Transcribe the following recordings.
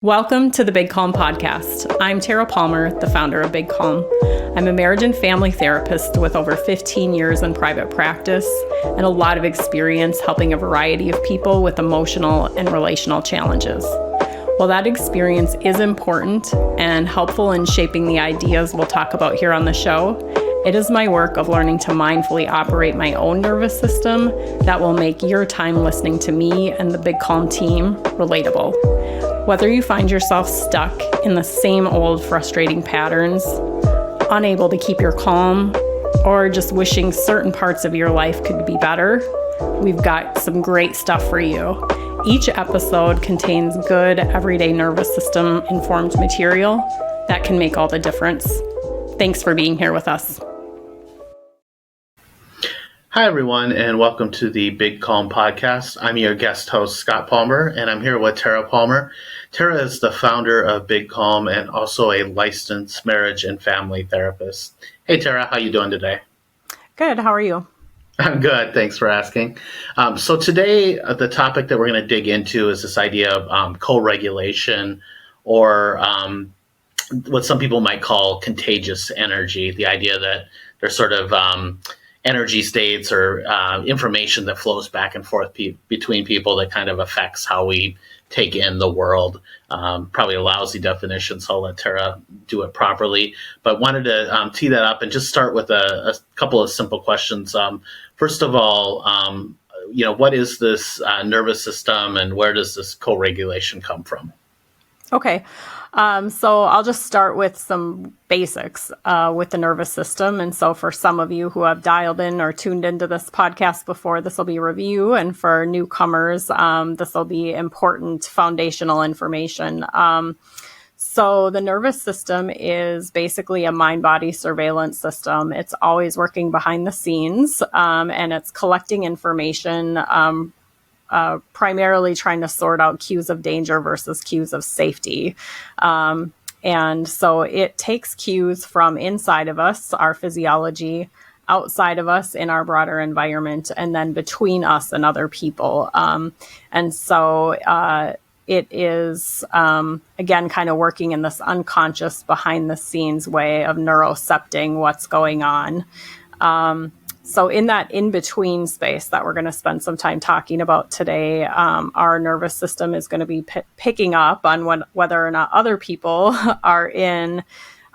Welcome to the Big Calm podcast. I'm Tara Palmer, the founder of Big Calm. I'm a marriage and family therapist with over 15 years in private practice and a lot of experience helping a variety of people with emotional and relational challenges. While that experience is important and helpful in shaping the ideas we'll talk about here on the show, it is my work of learning to mindfully operate my own nervous system that will make your time listening to me and the Big Calm team relatable. Whether you find yourself stuck in the same old frustrating patterns, unable to keep your calm, or just wishing certain parts of your life could be better, we've got some great stuff for you. Each episode contains good, everyday nervous system informed material that can make all the difference. Thanks for being here with us. Hi, everyone, and welcome to the Big Calm podcast. I'm your guest host, Scott Palmer, and I'm here with Tara Palmer. Tara is the founder of Big Calm and also a licensed marriage and family therapist. Hey, Tara, how you doing today? Good. How are you? I'm good. Thanks for asking. So today, the topic that we're going to dig into is this idea of co-regulation, or what some people might call contagious energy, the idea that there's sort of energy states or information that flows back and forth between people that kind of affects how we take in the world. Probably a lousy definition, so I'll let Tara do it properly. But wanted to tee that up and just start with a couple of simple questions. First of all, what is this nervous system and where does this co-regulation come from? Okay. So I'll just start with some basics with the nervous system. And so for some of you who have dialed in or tuned into this podcast before, this will be review. And for newcomers, this will be important foundational information. So the nervous system is basically a mind-body surveillance system. It's always working behind the scenes, and it's collecting information, primarily trying to sort out cues of danger versus cues of safety. And so it takes cues from inside of us, our physiology, outside of us in our broader environment, and then between us and other people. And so it is, again, kind of working in this unconscious behind the scenes way of neurocepting what's going on. So in that in-between space that we're going to spend some time talking about today, our nervous system is going to be picking up on whether or not other people are in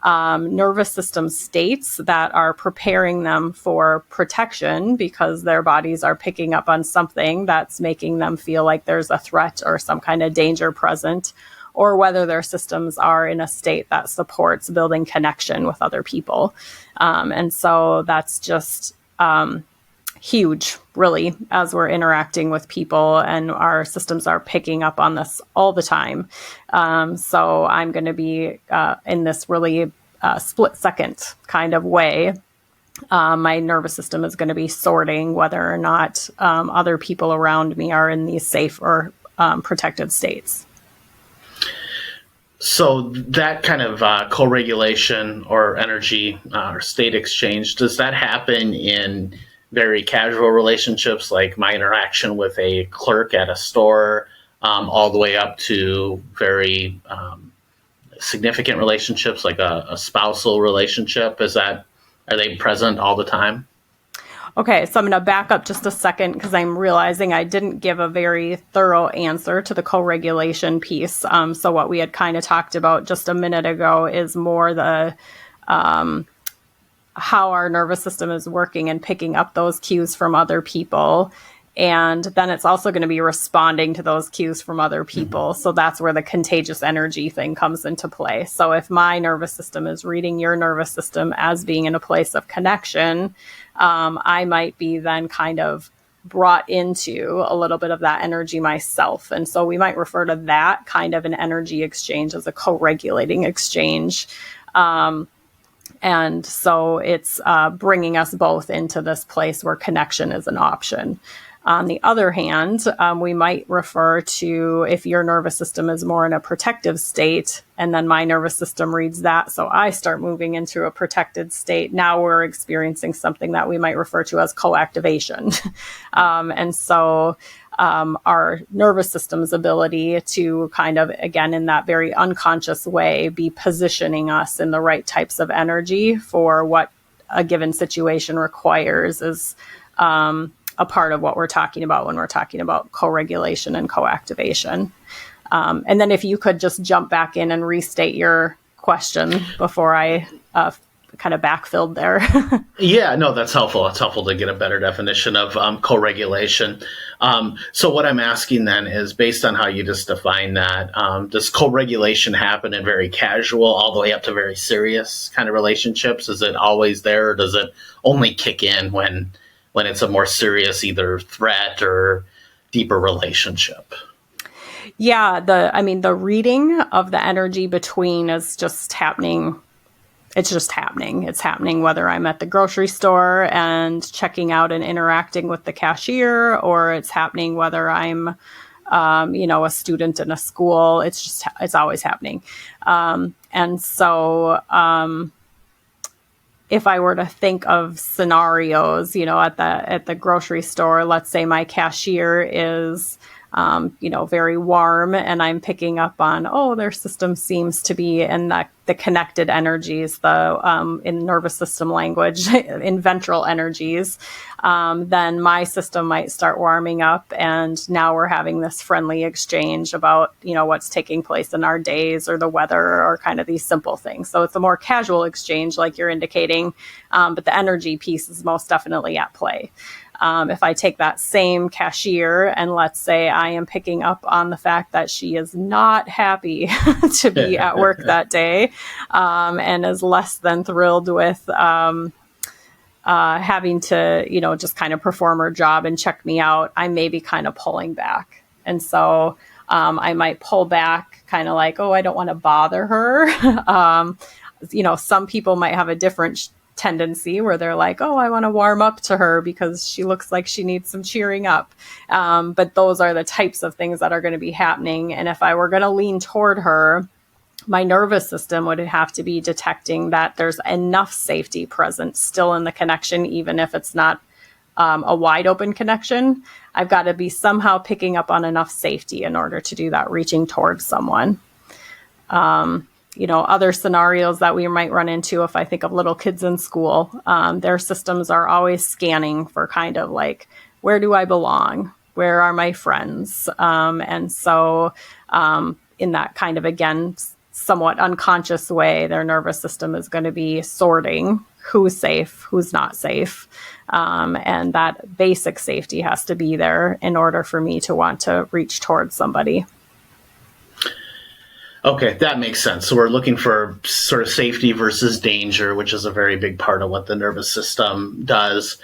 nervous system states that are preparing them for protection because their bodies are picking up on something that's making them feel like there's a threat or some kind of danger present, or whether their systems are in a state that supports building connection with other people. And so that's just huge, really, as we're interacting with people, and our systems are picking up on this all the time. So I'm going to be in this really split second kind of way. My nervous system is going to be sorting whether or not other people around me are in these safe or protected states. So that kind of co-regulation or energy or state exchange, does that happen in very casual relationships, like my interaction with a clerk at a store, all the way up to very significant relationships, like a spousal relationship? Are they present all the time? Okay, so I'm going to back up just a second because I'm realizing I didn't give a very thorough answer to the co-regulation piece. So what we had kind of talked about just a minute ago is more the how our nervous system is working and picking up those cues from other people. And then it's also going to be responding to those cues from other people. So that's where the contagious energy thing comes into play. So if my nervous system is reading your nervous system as being in a place of connection, I might be then kind of brought into a little bit of that energy myself. And so we might refer to that kind of an energy exchange as a co-regulating exchange. And so it's bringing us both into this place where connection is an option. On the other hand, we might refer to if your nervous system is more in a protective state, and then my nervous system reads that, so I start moving into a protected state. Now we're experiencing something that we might refer to as co-activation. And so our nervous system's ability to kind of, again, in that very unconscious way, be positioning us in the right types of energy for what a given situation requires is a part of what we're talking about when we're talking about co-regulation and co-activation. And then if you could just jump back in and restate your question before I kind of backfilled there. Yeah, no, that's helpful. It's helpful to get a better definition of co-regulation. So what I'm asking then is, based on how you just defined that, does co-regulation happen in very casual all the way up to very serious kind of relationships? Is it always there, or does it only kick in when it's a more serious either threat or deeper relationship? Yeah, the reading of the energy between is just happening. It's just happening. It's happening whether I'm at the grocery store and checking out and interacting with the cashier, or it's happening whether I'm, a student in a school. It's always happening. And so, if I were to think of scenarios, at the grocery store, let's say my cashier is, very warm, and I'm picking up on, their system seems to be in the connected energies, in nervous system language, in ventral energies, then my system might start warming up, and now we're having this friendly exchange about, what's taking place in our days or the weather or kind of these simple things. So it's a more casual exchange, like you're indicating, but the energy piece is most definitely at play. If I take that same cashier and let's say I am picking up on the fact that she is not happy to be at work that day, and is less than thrilled with having to, just kind of perform her job and check me out, I may be kind of pulling back. And so I might pull back kind of like, I don't want to bother her. Some people might have a different tendency where they're like, I want to warm up to her because she looks like she needs some cheering up. But those are the types of things that are going to be happening. And if I were going to lean toward her, my nervous system would have to be detecting that there's enough safety present still in the connection, even if it's not a wide open connection. I've got to be somehow picking up on enough safety in order to do that, reaching towards someone. Other scenarios that we might run into, if I think of little kids in school, their systems are always scanning for kind of like, where do I belong? Where are my friends? And so in that kind of, again, somewhat unconscious way, their nervous system is going to be sorting who's safe, who's not safe. And that basic safety has to be there in order for me to want to reach towards somebody. Okay, that makes sense. So we're looking for sort of safety versus danger, which is a very big part of what the nervous system does.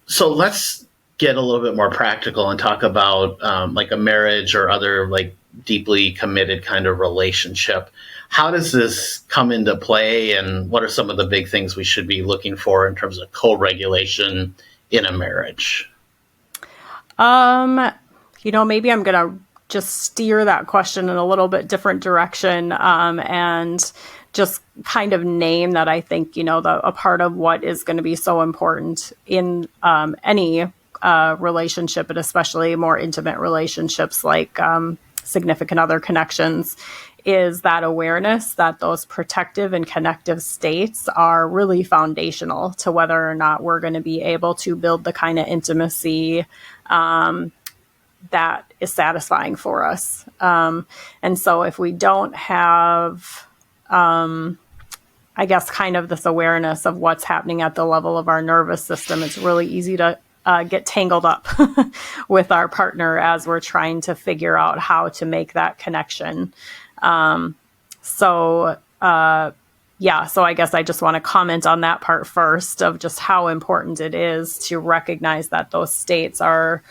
So let's get a little bit more practical and talk about like a marriage or other like deeply committed kind of relationship. How does this come into play, and what are some of the big things we should be looking for in terms of co-regulation in a marriage? Maybe I'm going to just steer that question in a little bit different direction, and just kind of name that I think, a part of what is going to be so important in any relationship, and especially more intimate relationships like significant other connections, is that awareness that those protective and connective states are really foundational to whether or not we're going to be able to build the kind of intimacy that is satisfying for us. And so if we don't have, I guess, kind of this awareness of what's happening at the level of our nervous system, it's really easy to get tangled up with our partner as we're trying to figure out how to make that connection. So I guess I just want to comment on that part first, of just how important it is to recognize that those states are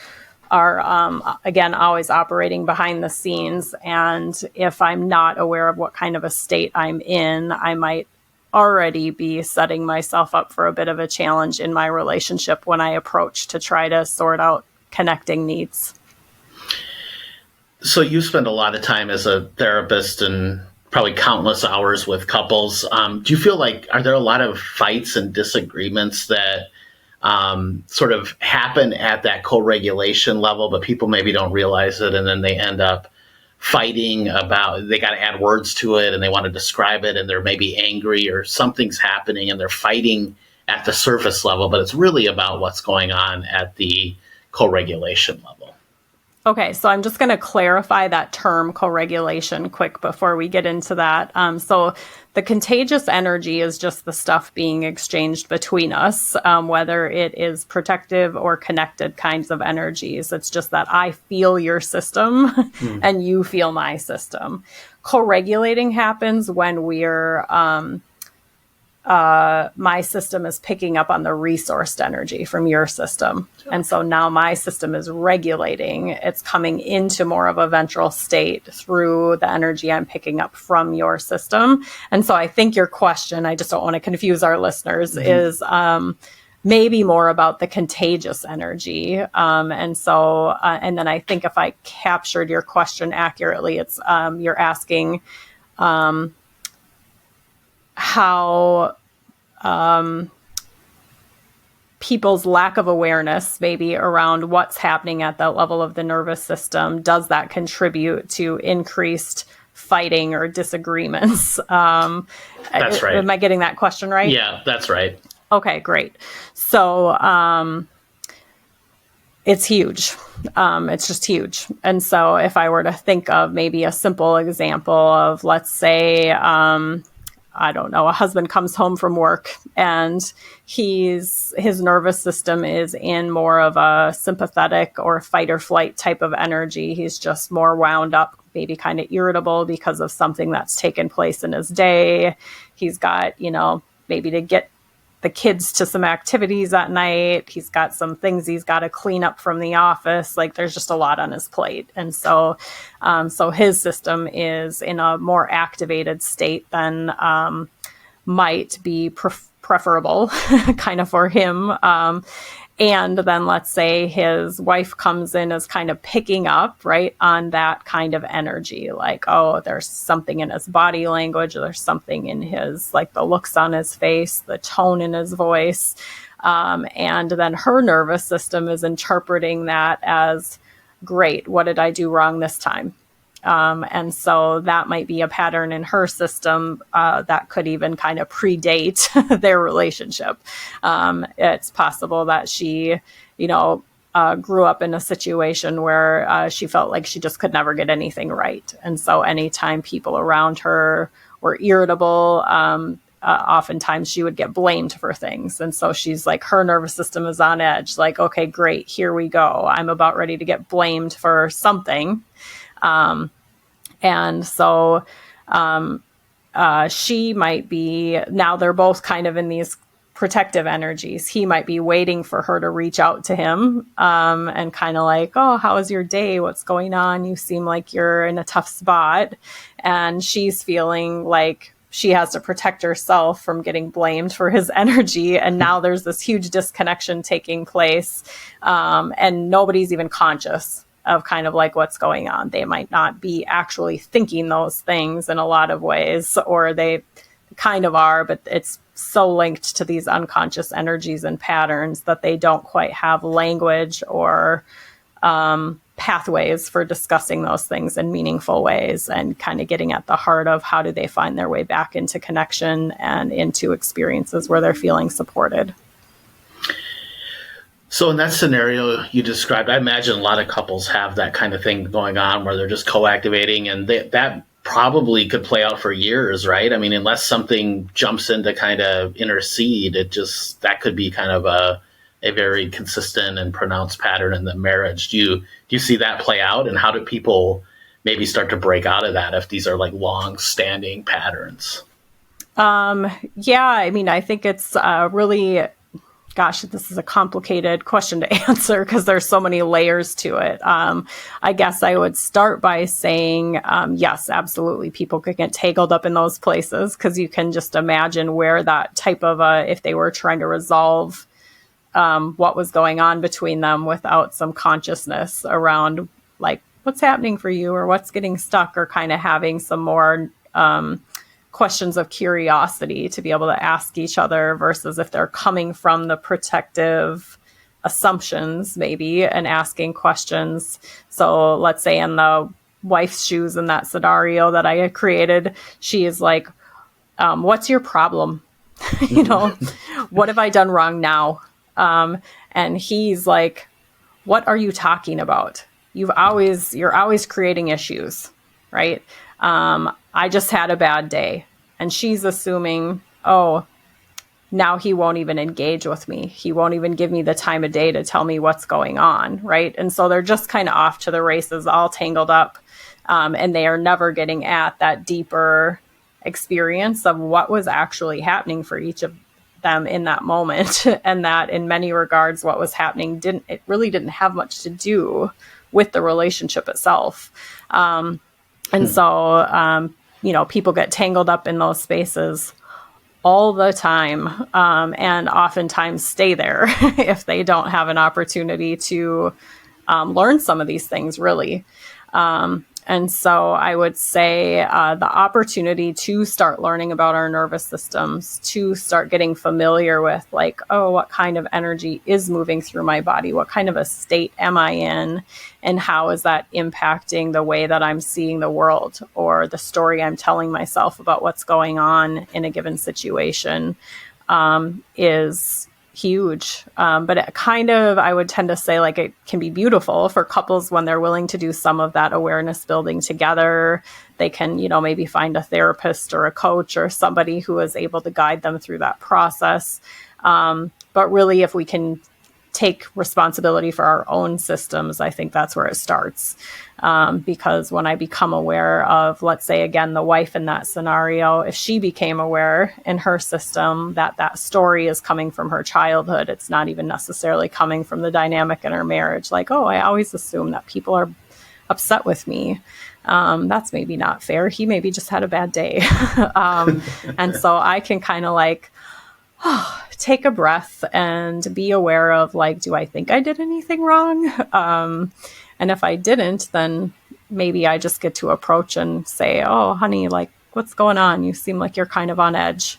again, always operating behind the scenes. And if I'm not aware of what kind of a state I'm in, I might already be setting myself up for a bit of a challenge in my relationship when I approach to try to sort out connecting needs. So you spend a lot of time as a therapist and probably countless hours with couples. Do you feel like, are there a lot of fights and disagreements that sort of happen at that co-regulation level, but people maybe don't realize it, and then they end up fighting about, they got to add words to it and they want to describe it, and they're maybe angry or something's happening and they're fighting at the surface level, but it's really about what's going on at the co-regulation level? Okay, so I'm just going to clarify that term co-regulation quick before we get into that. So the contagious energy is just the stuff being exchanged between us, whether it is protective or connected kinds of energies. It's just that I feel your system and you feel my system. Co-regulating happens when we're my system is picking up on the resourced energy from your system. And so now my system is regulating. It's coming into more of a ventral state through the energy I'm picking up from your system. And so I think your question, I just don't want to confuse our listeners, is maybe more about the contagious energy. And then I think if I captured your question accurately, it's you're asking how people's lack of awareness maybe around what's happening at that level of the nervous system, does that contribute to increased fighting or disagreements? That's right. Am I getting that question right? Yeah, that's right. Okay, great. So it's huge. It's just huge. And so if I were to think of maybe a simple example of, let's say, I don't know, a husband comes home from work and his nervous system is in more of a sympathetic or fight or flight type of energy. He's just more wound up, maybe kind of irritable because of something that's taken place in his day. He's got, maybe to get the kids to some activities at night. He's got some things he's got to clean up from the office. Like there's just a lot on his plate. And so his system is in a more activated state than might be preferable kind of for him. And then let's say his wife comes in as kind of picking up, right, on that kind of energy. Like, oh, there's something in his body language. There's something in his, like the looks on his face, the tone in his voice. And then her nervous system is interpreting that as, great, what did I do wrong this time? And so that might be a pattern in her system that could even kind of predate their relationship. It's possible that she, grew up in a situation where she felt like she just could never get anything right. And so anytime people around her were irritable, oftentimes she would get blamed for things. And so she's like, her nervous system is on edge. Like, okay, great, here we go. I'm about ready to get blamed for something. And so she might be, now they're both kind of in these protective energies. He might be waiting for her to reach out to him and kind of like, oh, how was your day? What's going on? You seem like you're in a tough spot. And she's feeling like she has to protect herself from getting blamed for his energy. And now there's this huge disconnection taking place. And nobody's even conscious of kind of like what's going on. They might not be actually thinking those things in a lot of ways, or they kind of are, but it's so linked to these unconscious energies and patterns that they don't quite have language or pathways for discussing those things in meaningful ways and kind of getting at the heart of how do they find their way back into connection and into experiences where they're feeling supported. So in that scenario you described, I imagine a lot of couples have that kind of thing going on where they're just co-activating, and that probably could play out for years, right? I mean, unless something jumps in to kind of intercede, that could be kind of a very consistent and pronounced pattern in the marriage. Do you see that play out, and how do people maybe start to break out of that if these are like long-standing patterns? Yeah, I mean, I think it's really, gosh, this is a complicated question to answer because there's so many layers to it. I guess I would start by saying, yes, absolutely. People could get tangled up in those places because you can just imagine where that type of, if they were trying to resolve what was going on between them without some consciousness around like what's happening for you or what's getting stuck, or kind of having some more questions of curiosity to be able to ask each other, versus if they're coming from the protective assumptions maybe and asking questions. So let's say in the wife's shoes in that scenario that I had created, she is like, what's your problem? You know, what have I done wrong now? And he's like, what are you talking about? You're always creating issues, right? I just had a bad day. And she's assuming, oh, now he won't even engage with me. He won't even give me the time of day to tell me what's going on, right? And so they're just kind of off to the races, all tangled up. And they are never getting at that deeper experience of what was actually happening for each of them in that moment. And that in many regards, what was happening really didn't have much to do with the relationship itself. And so, people get tangled up in those spaces all the time, and oftentimes stay there if they don't have an opportunity to learn some of these things, really. And so I would say the opportunity to start learning about our nervous systems, to start getting familiar with like, oh, what kind of energy is moving through my body? What kind of a state am I in? And how is that impacting the way that I'm seeing the world, or the story I'm telling myself about what's going on in a given situation, is huge. But it kind of, I would tend to say, like, it can be beautiful for couples when they're willing to do some of that awareness building together. They can, maybe find a therapist or a coach or somebody who is able to guide them through that process. But really, if we can take responsibility for our own systems, I think that's where it starts. Because when I become aware of, let's say, again, the wife in that scenario, if she became aware in her system that story is coming from her childhood, it's not even necessarily coming from the dynamic in her marriage. Like, oh, I always assume that people are upset with me. That's maybe not fair. He maybe just had a bad day. And so I can kind of like, take a breath and be aware of like, do I think I did anything wrong? And if I didn't, then maybe I just get to approach and say, oh, honey, like, what's going on? You seem like you're kind of on edge.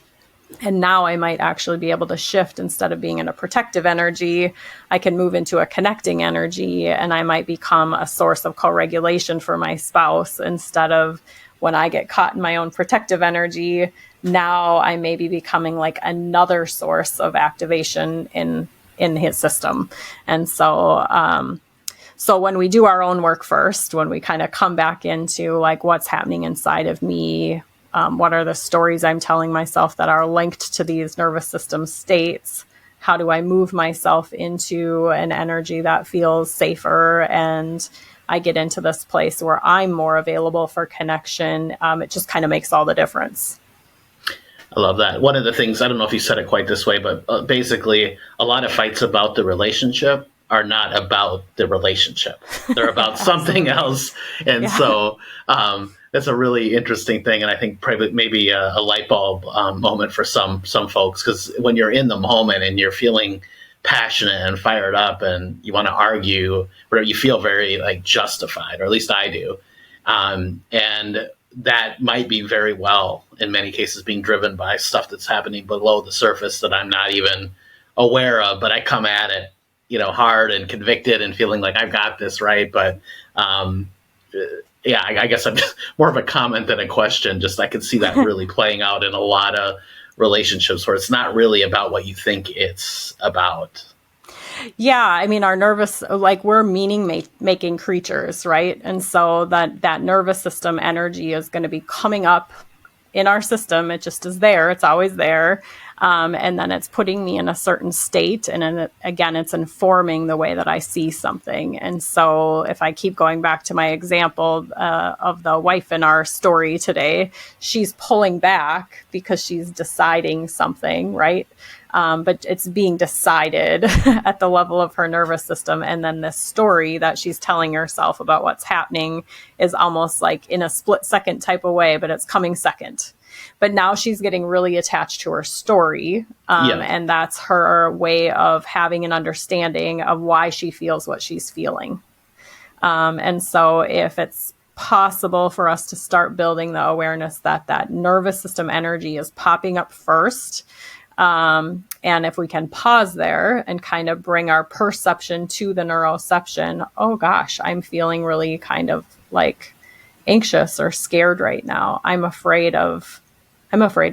And now I might actually be able to shift. Instead of being in a protective energy, I can move into a connecting energy, and I might become a source of co-regulation for my spouse. Instead of when I get caught in my own protective energy, now I may be becoming like another source of activation in his system. And so, so when we do our own work first, when we kind of come back into like what's happening inside of me, what are the stories I'm telling myself that are linked to these nervous system states? How do I move myself into an energy that feels safer, and I get into this place where I'm more available for connection? It just kind of makes all the difference. I love that. One of the things, I don't know if you said it quite this way, but basically a lot of fights about the relationship are not about the relationship. They're about something else. And so that's a really interesting thing. And I think probably maybe a light bulb moment for some folks, because when you're in the moment and you're feeling passionate and fired up and you want to argue, or you feel very like justified, or at least I do. And that might be very well, in many cases, being driven by stuff that's happening below the surface that I'm not even aware of, but I come at it, hard and convicted and feeling like I've got this right. But I guess I'm just more of a comment than a question. Just I can see that really playing out in a lot of relationships where it's not really about what you think it's about. Yeah, I mean, our nervous, like, we're meaning making creatures, right? And so that nervous system energy is going to be coming up in our system. It just is there. It's always there. And then it's putting me in a certain state. And then again, it's informing the way that I see something. And so if I keep going back to my example of the wife in our story today, she's pulling back because she's deciding something, right? But it's being decided at the level of her nervous system. And then this story that she's telling herself about what's happening is almost like in a split second type of way, but it's coming second. But now she's getting really attached to her story. And that's her way of having an understanding of why she feels what she's feeling. And so if it's possible for us to start building the awareness that that nervous system energy is popping up first, and if we can pause there and kind of bring our perception to the neuroception, oh gosh, I'm feeling really kind of like anxious or scared right now. I'm afraid of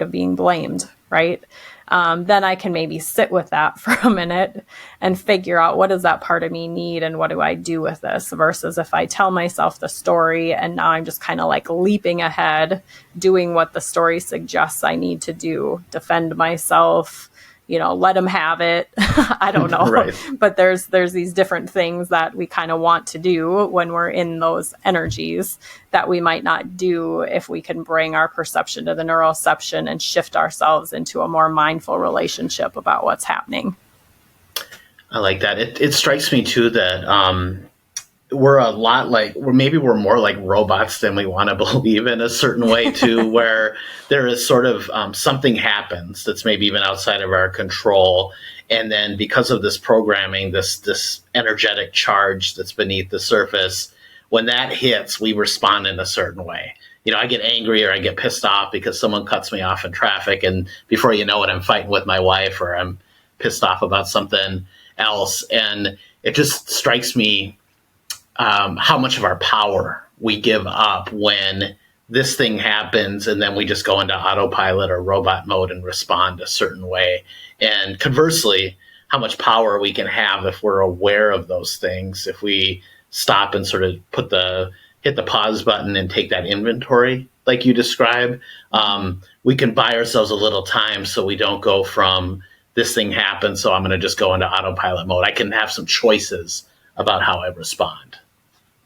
being blamed, right? Then I can maybe sit with that for a minute and figure out, what does that part of me need and what do I do with this? Versus if I tell myself the story and now I'm just kind of like leaping ahead, doing what the story suggests I need to do, defend myself, let him have it. I don't know. Right. But there's these different things that we kind of want to do when we're in those energies that we might not do if we can bring our perception to the neuroception and shift ourselves into a more mindful relationship about what's happening. I like that. It strikes me too that we're a lot like, we're more like robots than we want to believe in a certain way too, where there is sort of something happens that's maybe even outside of our control. And then because of this programming, this energetic charge that's beneath the surface, when that hits, we respond in a certain way. I get angry or I get pissed off because someone cuts me off in traffic. And before you know it, I'm fighting with my wife or I'm pissed off about something else. And it just strikes me how much of our power we give up when this thing happens, and then we just go into autopilot or robot mode and respond a certain way. And conversely, how much power we can have if we're aware of those things, if we stop and sort of hit the pause button and take that inventory like you describe. We can buy ourselves a little time so we don't go from this thing happened, so I'm going to just go into autopilot mode. I can have some choices about how I respond.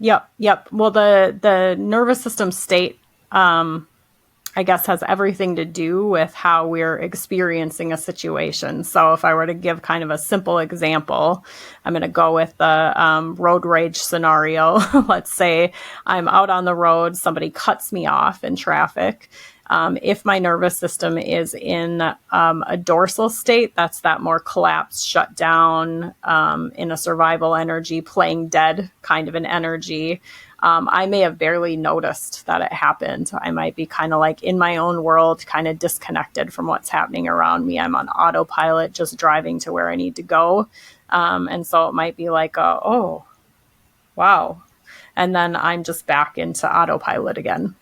Yep. Well, the nervous system state, I guess, has everything to do with how we're experiencing a situation. So if I were to give kind of a simple example, I'm going to go with the road rage scenario. Let's say I'm out on the road, somebody cuts me off in traffic. If my nervous system is in a dorsal state, that's that more collapsed, shut down, in a survival energy, playing dead kind of an energy, I may have barely noticed that it happened. I might be kind of like in my own world, kind of disconnected from what's happening around me. I'm on autopilot, just driving to where I need to go. And so it might be like, oh, wow. And then I'm just back into autopilot again.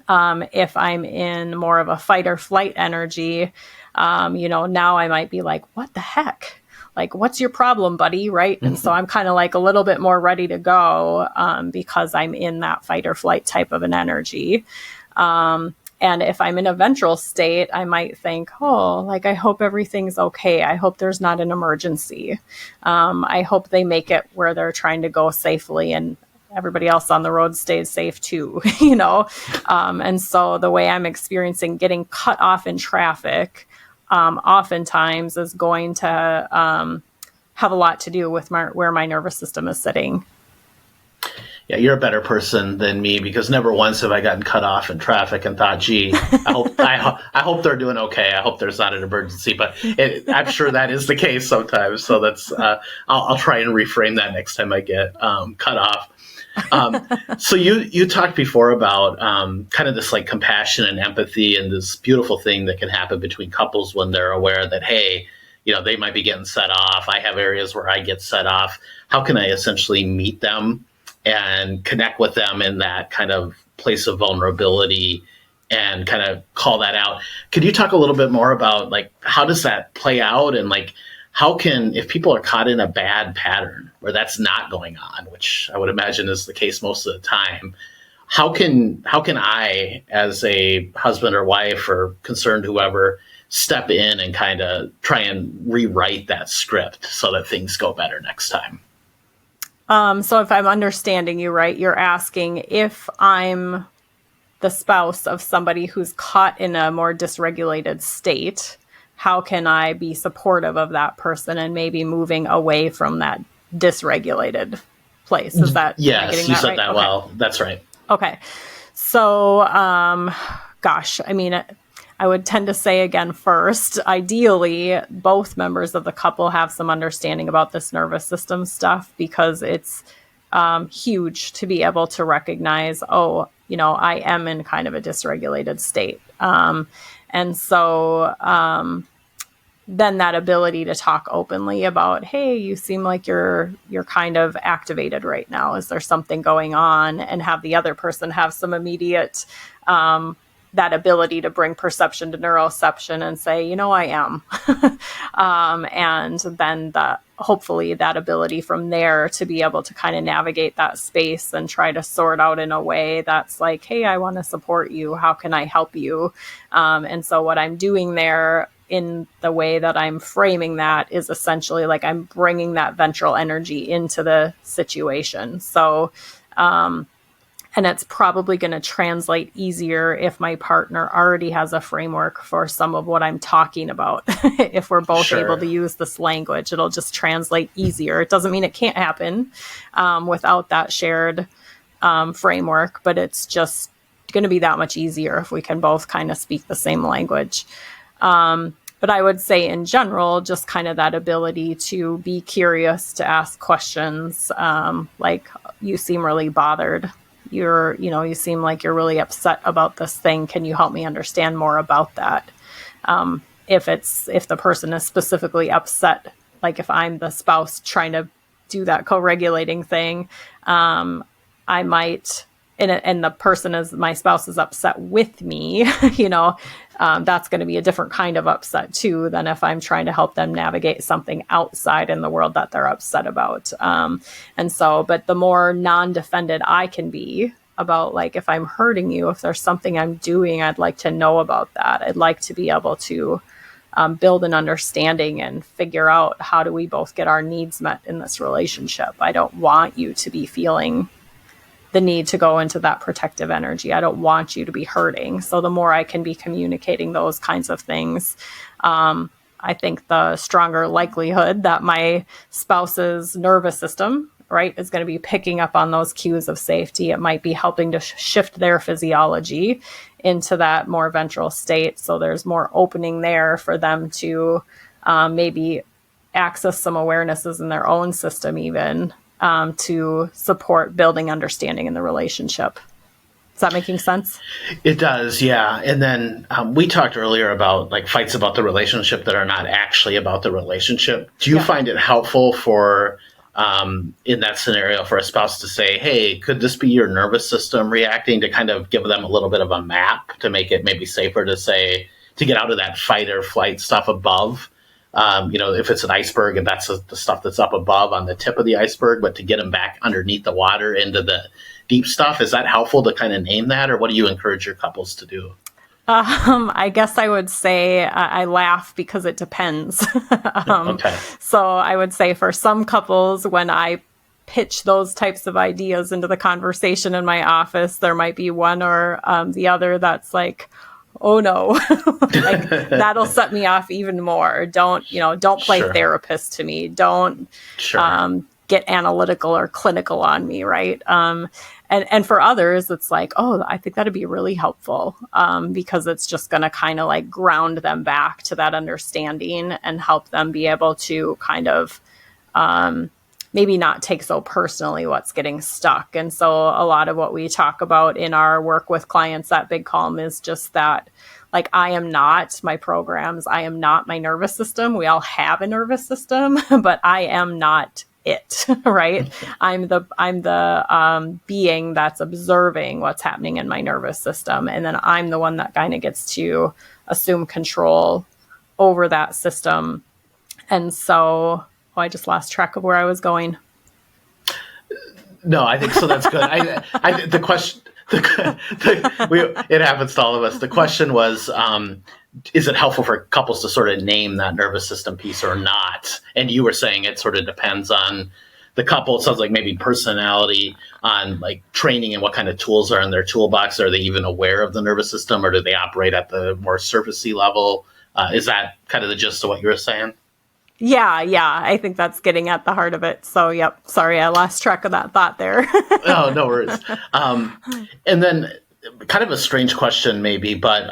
If I'm in more of a fight or flight energy, now I might be like, what the heck? Like, what's your problem, buddy? Right. And so I'm kind of like a little bit more ready to go, because I'm in that fight or flight type of an energy. And if I'm in a ventral state, I might think, I hope everything's okay. I hope there's not an emergency. I hope they make it where they're trying to go safely and everybody else on the road stays safe too, And so the way I'm experiencing getting cut off in traffic, oftentimes is going to have a lot to do with where my nervous system is sitting. Yeah, you're a better person than me, because never once have I gotten cut off in traffic and thought, gee, I hope they're doing okay. I hope there's not an emergency, but I'm sure that is the case sometimes. So that's I'll try and reframe that next time I get cut off. So you talked before about kind of this like compassion and empathy and this beautiful thing that can happen between couples when they're aware that, hey, they might be getting set off. I have areas where I get set off. How can I essentially meet them and connect with them in that kind of place of vulnerability and kind of call that out? Could you talk a little bit more about like, how does that play out? And like, if people are caught in a bad pattern where that's not going on, which I would imagine is the case most of the time, how can I, as a husband or wife or concerned whoever, step in and kind of try and rewrite that script so that things go better next time? So if I'm understanding you right, you're asking if I'm the spouse of somebody who's caught in a more dysregulated state, how can I be supportive of that person and maybe moving away from that dysregulated place? Is that yes? You said right? that okay. Well. That's right. Okay. So, gosh, I mean, I would tend to say again first, ideally, both members of the couple have some understanding about this nervous system stuff, because it's huge to be able to recognize, oh, I am in kind of a dysregulated state. And so then that ability to talk openly about, hey, you seem like you're kind of activated right now. Is there something going on? And have the other person have some immediate that ability to bring perception to neuroception and say, I am. And then hopefully that ability from there to be able to kind of navigate that space and try to sort out in a way that's like, hey, I want to support you. How can I help you? And so what I'm doing there in the way that I'm framing that is essentially like I'm bringing that ventral energy into the situation. So, and it's probably going to translate easier if my partner already has a framework for some of what I'm talking about. If we're both able to use this language, it'll just translate easier. It doesn't mean it can't happen without that shared framework, but it's just going to be that much easier if we can both kind of speak the same language. But I would say in general, just kind of that ability to be curious, to ask questions, like, you seem really bothered. You seem like you're really upset about this thing. Can you help me understand more about that? If the person is specifically upset, like if I'm the spouse trying to do that co-regulating thing, I might, and the person is, my spouse is upset with me, that's going to be a different kind of upset too than if I'm trying to help them navigate something outside in the world that they're upset about. But the more non-defended I can be about, like, if I'm hurting you, if there's something I'm doing, I'd like to know about that. I'd like to be able to build an understanding and figure out, how do we both get our needs met in this relationship? I don't want you to be feeling the need to go into that protective energy. I don't want you to be hurting. So the more I can be communicating those kinds of things, I think the stronger likelihood that my spouse's nervous system, right, is going to be picking up on those cues of safety. It might be helping to shift their physiology into that more ventral state. So there's more opening there for them to maybe access some awarenesses in their own system even, to support building understanding in the relationship. Is that making sense? It does, yeah. And then we talked earlier about like fights about the relationship that are not actually about the relationship. Do you find it helpful for, in that scenario, for a spouse to say, hey, could this be your nervous system reacting, to kind of give them a little bit of a map to make it maybe safer to say, to get out of that fight or flight stuff above? If it's an iceberg and that's the stuff that's up above on the tip of the iceberg, but to get them back underneath the water into the deep stuff, is that helpful to kind of name that, or what do you encourage your couples to do? I guess I would say I laugh because it depends. Okay. So I would say for some couples, when I pitch those types of ideas into the conversation in my office, there might be one or the other that's like, oh no, like that'll set me off even more. Don't play therapist to me. Don't get analytical or clinical on me. Right. And for others, it's like, oh, I think that'd be really helpful because it's just going to kind of like ground them back to that understanding and help them be able to kind of maybe not take so personally what's getting stuck. And so a lot of what we talk about in our work with clients at Big Calm is just that, like, I am not my programs. I am not my nervous system. We all have a nervous system, but I am not it, right? I'm the being that's observing what's happening in my nervous system. And then I'm the one that kind of gets to assume control over that system. And so, I just lost track of where I was going. No, I think so. That's good. The question, it happens to all of us. The question was, is it helpful for couples to sort of name that nervous system piece or not? And you were saying it sort of depends on the couple. It sounds like maybe personality, on like training and what kind of tools are in their toolbox. Are they even aware of the nervous system, or do they operate at the more surfacey level? Is that kind of the gist of what you were saying? Yeah. I think that's getting at the heart of it. So, yep. Sorry, I lost track of that thought there. Oh, no worries. And then kind of a strange question, maybe, but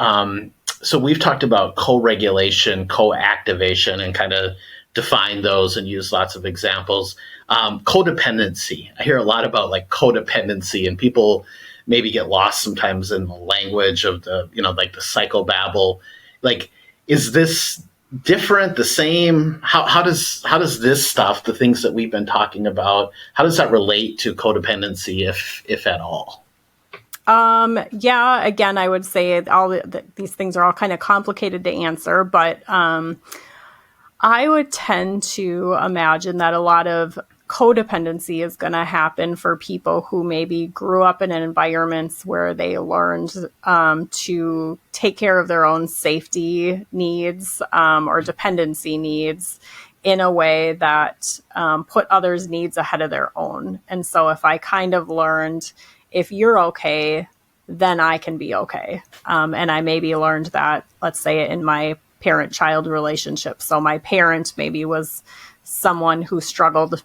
so we've talked about co-regulation, co-activation, and kind of define those and use lots of examples. Codependency. I hear a lot about like codependency, and people maybe get lost sometimes in the language of the, like the psychobabble. Like, is this different, the same? How does this stuff, the things that we've been talking about, how does that relate to codependency, if at all? Yeah, again, I would say these things are all kind of complicated to answer, but I would tend to imagine that a lot of codependency is going to happen for people who maybe grew up in environments where they learned to take care of their own safety needs or dependency needs in a way that put others' needs ahead of their own. And so if I kind of learned, if you're okay, then I can be okay. And I maybe learned that, let's say, in my parent-child relationship. So my parent maybe was someone who struggled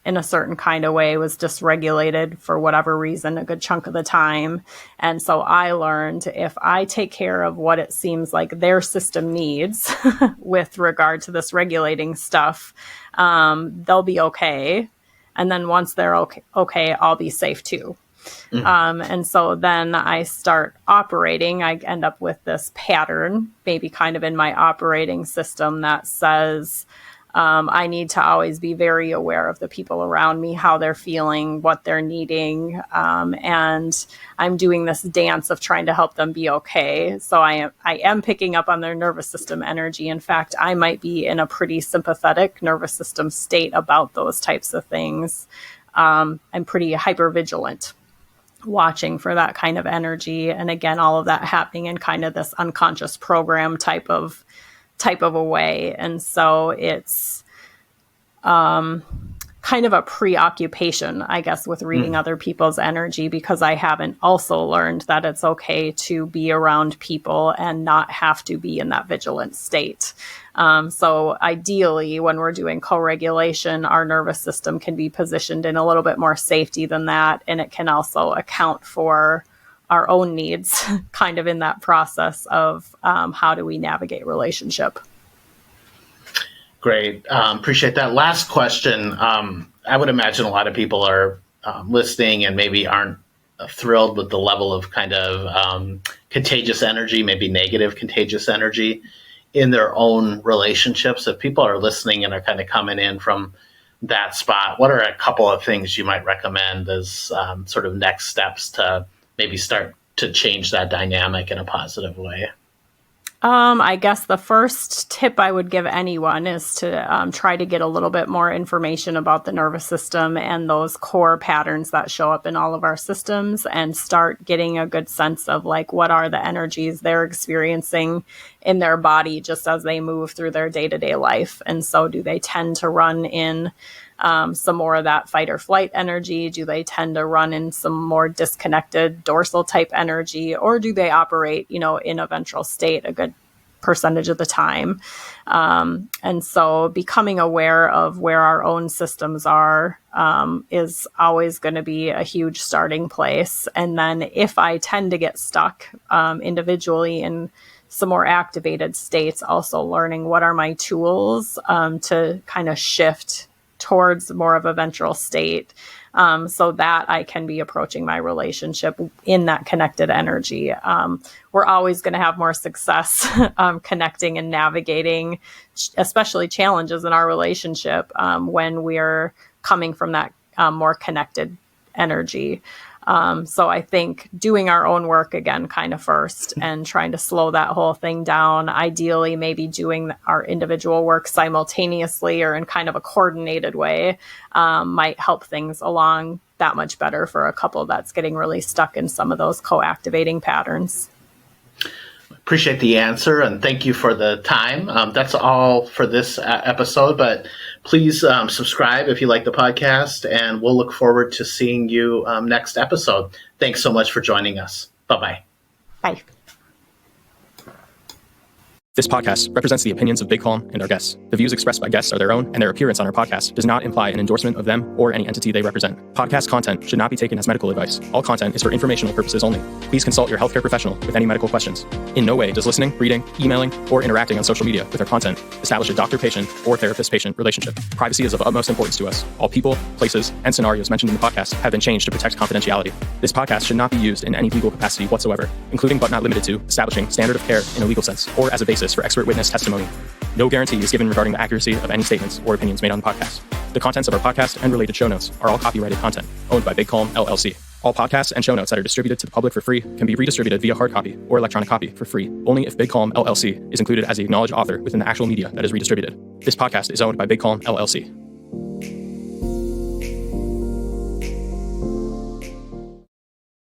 in a certain kind of way, was dysregulated for whatever reason a good chunk of the time. And so I learned, if I take care of what it seems like their system needs with regard to this regulating stuff, they'll be okay. And then once they're okay, I'll be safe too. And so then I start operating. I end up with this pattern, maybe kind of in my operating system, that says I need to always be very aware of the people around me, how they're feeling, what they're needing. And I'm doing this dance of trying to help them be okay. So I am picking up on their nervous system energy. In fact, I might be in a pretty sympathetic nervous system state about those types of things. I'm pretty hypervigilant, watching for that kind of energy. And again, all of that happening in kind of this unconscious program type of a way. And so it's kind of a preoccupation, I guess, with reading other people's energy, because I haven't also learned that it's okay to be around people and not have to be in that vigilant state. So ideally, when we're doing co-regulation, our nervous system can be positioned in a little bit more safety than that. And it can also account for our own needs kind of in that process of how do we navigate relationship. Great. Appreciate that. Last question. I would imagine a lot of people are listening and maybe aren't thrilled with the level of kind of contagious energy, maybe negative contagious energy in their own relationships. If people are listening and are kind of coming in from that spot, what are a couple of things you might recommend as sort of next steps to maybe start to change that dynamic in a positive way? I guess the first tip I would give anyone is to try to get a little bit more information about the nervous system and those core patterns that show up in all of our systems, and start getting a good sense of like, what are the energies they're experiencing in their body just as they move through their day-to-day life. And so do they tend to run in some more of that fight or flight energy? Do they tend to run in some more disconnected dorsal type energy, or do they operate, in a ventral state a good percentage of the time? And so becoming aware of where our own systems are is always going to be a huge starting place. And then if I tend to get stuck individually in some more activated states, also learning what are my tools to kind of shift towards more of a ventral state, so that I can be approaching my relationship in that connected energy. We're always going to have more success connecting and navigating, especially challenges in our relationship, when we're coming from that more connected energy. So I think doing our own work again, kind of first, and trying to slow that whole thing down, ideally maybe doing our individual work simultaneously or in kind of a coordinated way, might help things along that much better for a couple that's getting really stuck in some of those co-activating patterns. Appreciate the answer, and thank you for the time. That's all for this episode, but please subscribe if you like the podcast, and we'll look forward to seeing you next episode. Thanks so much for joining us. Bye-bye. Bye. This podcast represents the opinions of Big Calm and our guests. The views expressed by guests are their own, and their appearance on our podcast does not imply an endorsement of them or any entity they represent. Podcast content should not be taken as medical advice. All content is for informational purposes only. Please consult your healthcare professional with any medical questions. In no way does listening, reading, emailing, or interacting on social media with our content establish a doctor-patient or therapist-patient relationship. Privacy is of utmost importance to us. All people, places, and scenarios mentioned in the podcast have been changed to protect confidentiality. This podcast should not be used in any legal capacity whatsoever, including but not limited to establishing standard of care in a legal sense or as a basis for expert witness testimony. No guarantee is given regarding the accuracy of any statements or opinions made on the podcast. The contents of our podcast and related show notes are all copyrighted content owned by Big Calm LLC. All podcasts and show notes that are distributed to the public for free can be redistributed via hard copy or electronic copy for free, only if Big Calm LLC is included as the acknowledged author within the actual media that is redistributed. This podcast is owned by Big Calm LLC.